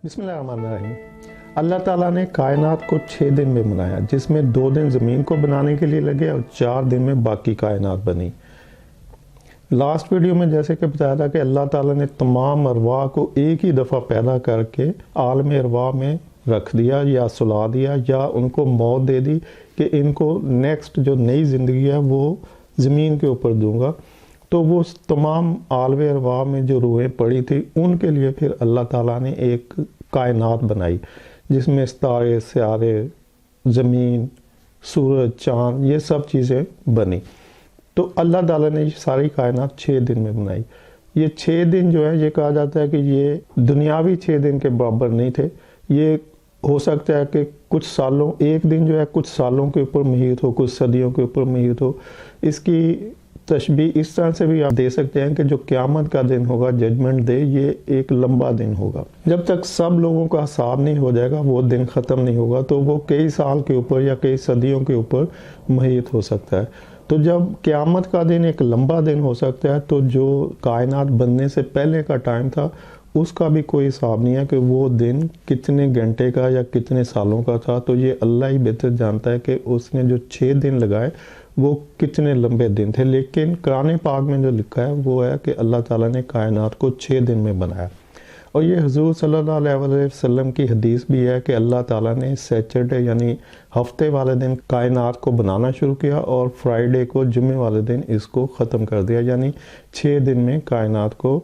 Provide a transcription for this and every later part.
بسم اللہ الرحمن الرحیم۔ اللہ تعالیٰ نے کائنات کو 6 دن میں بنایا، جس میں 2 دن زمین کو بنانے کے لیے لگے اور 4 دن میں باقی کائنات بنی۔ لاسٹ ویڈیو میں جیسے کہ بتایا تھا کہ اللہ تعالیٰ نے تمام ارواح کو ایک ہی دفعہ پیدا کر کے عالم ارواح میں رکھ دیا یا سلا دیا یا ان کو موت دے دی کہ ان کو نیکسٹ جو نئی زندگی ہے وہ زمین کے اوپر دوں گا۔ تو وہ تمام عالم ارواح میں جو روحیں پڑی تھی ان کے لیے پھر اللہ تعالیٰ نے ایک کائنات بنائی جس میں ستارے، سیارے، زمین، سورج، چاند، یہ سب چیزیں بنی۔ تو اللہ تعالیٰ نے یہ ساری کائنات 6 دن میں بنائی۔ یہ 6 دن جو ہے یہ کہا جاتا ہے کہ یہ دنیاوی 6 دن کے برابر نہیں تھے۔ یہ ہو سکتا ہے کہ کچھ سالوں، ایک دن جو ہے کچھ سالوں کے اوپر محیط ہو، کچھ صدیوں کے اوپر محیط ہو۔ اس کی تشبیہ اس طرح سے بھی آپ دے سکتے ہیں کہ جو قیامت کا دن ہوگا، ججمنٹ ڈے، یہ ایک لمبا دن ہوگا۔ جب تک سب لوگوں کا حساب نہیں ہو جائے گا وہ دن ختم نہیں ہوگا، تو وہ کئی سال کے اوپر یا کئی صدیوں کے اوپر محیط ہو سکتا ہے۔ تو جب قیامت کا دن ایک لمبا دن ہو سکتا ہے تو جو کائنات بننے سے پہلے کا ٹائم تھا اس کا بھی کوئی حساب نہیں ہے کہ وہ دن کتنے گھنٹے کا یا کتنے سالوں کا تھا۔ تو یہ اللہ ہی بہتر جانتا ہے کہ اس نے جو 6 دن لگائے وہ کتنے لمبے دن تھے، لیکن قرآن پاک میں جو لکھا ہے وہ ہے کہ اللہ تعالیٰ نے کائنات کو 6 دن میں بنایا۔ اور یہ حضور صلی اللہ علیہ وسلم کی حدیث بھی ہے کہ اللہ تعالیٰ نے سیچرڈے یعنی ہفتے والے دن کائنات کو بنانا شروع کیا اور فرائیڈے کو، جمعے والے دن اس کو ختم کر دیا، یعنی 6 دن میں کائنات کو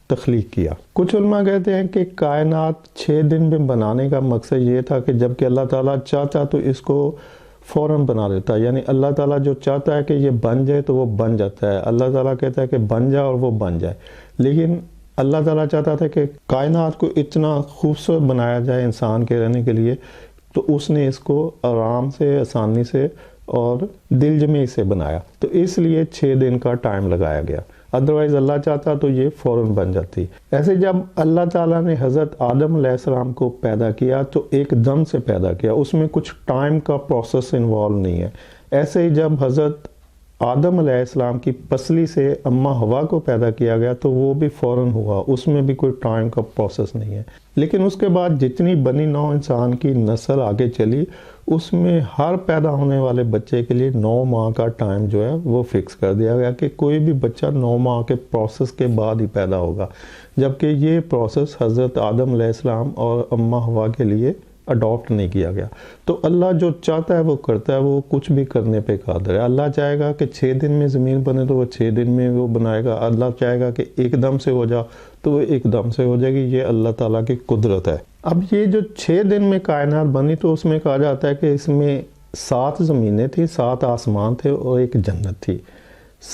تخلیق کیا۔ کچھ علماء کہتے ہیں کہ کائنات 6 دن میں بنانے کا مقصد یہ تھا کہ جب کہ اللہ تعالیٰ چاہتا تو اس کو فوراً بنا دیتا، یعنی اللہ تعالیٰ جو چاہتا ہے کہ یہ بن جائے تو وہ بن جاتا ہے۔ اللہ تعالیٰ کہتا ہے کہ بن جائے اور وہ بن جائے، لیکن اللہ تعالیٰ چاہتا تھا کہ کائنات کو اتنا خوبصورت بنایا جائے انسان کے رہنے کے لیے، تو اس نے اس کو آرام سے، آسانی سے اور دل جمعی سے بنایا، تو اس لیے 6 دن کا ٹائم لگایا گیا۔ ادروائز اللہ چاہتا تو یہ فوراً بن جاتی۔ ایسے جب اللہ تعالیٰ نے حضرت آدم علیہ السلام کو پیدا کیا تو ایک دم سے پیدا کیا، اس میں کچھ ٹائم کا پروسیس انوالو نہیں ہے۔ ایسے ہی جب حضرت آدم علیہ السلام کی پسلی سے اماں حوا کو پیدا کیا گیا تو وہ بھی فوراً ہوا، اس میں بھی کوئی ٹائم کا پروسیس نہیں ہے۔ لیکن اس کے بعد جتنی بنی نوع انسان کی نسل آگے چلی، اس میں ہر پیدا ہونے والے بچے کے لیے 9 ماہ کا ٹائم جو ہے وہ فکس کر دیا گیا کہ کوئی بھی بچہ 9 ماہ کے پروسیس کے بعد ہی پیدا ہوگا، جبکہ یہ پروسیس حضرت آدم علیہ السلام اور اماں حوا کے لیے اڈاپٹ نہیں کیا گیا۔ تو اللہ جو چاہتا ہے وہ کرتا ہے، وہ کچھ بھی کرنے پہ قادر ہے۔ اللہ چاہے گا کہ 6 دن میں زمین بنے تو وہ 6 دن میں وہ بنائے گا، اللہ چاہے گا کہ ایک دم سے ہو جا تو وہ ایک دم سے ہو جائے گی۔ یہ اللہ تعالیٰ کی قدرت ہے۔ اب یہ جو 6 دن میں کائنات بنی تو اس میں کہا جاتا ہے کہ اس میں 7 زمینیں تھیں، 7 آسمان تھے اور ایک جنت تھی۔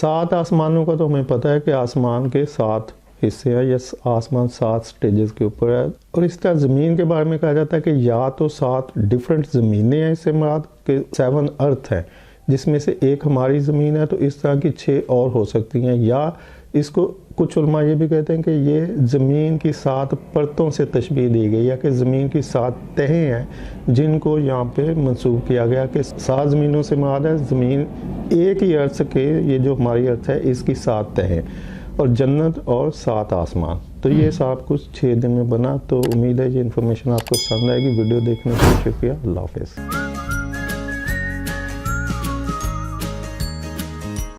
7 آسمانوں کا تو ہمیں پتہ ہے کہ آسمان کے 7 حصے ہیں، یہ آسمان 7 سٹیجز کے اوپر ہے۔ اور اس طرح زمین کے بارے میں کہا جاتا ہے کہ یا تو 7 ڈیفرنٹ زمینیں ہیں، اس سے مراد کہ 7 ارتھ ہیں، جس میں سے ایک ہماری زمین ہے، تو اس طرح کی 6 اور ہو سکتی ہیں۔ یا اس کو کچھ علماء یہ بھی کہتے ہیں کہ یہ زمین کی 7 پرتوں سے تشبیہ دی گئی ہے، کہ زمین کی 7 تہیں ہیں جن کو یہاں پہ منسوب کیا گیا کہ 7 زمینوں سے مراد ہے زمین ایک ہی ارتھ کے، یہ جو ہماری ارتھ ہے اس کی 7 تہیں اور جنت اور 7 آسمان۔ تو یہ سب کچھ 6 دن میں بنا۔ تو امید ہے یہ انفارمیشن آپ کو پسند آئے گی۔ ویڈیو دیکھنے کے لیے شکریہ۔ اللہ حافظ۔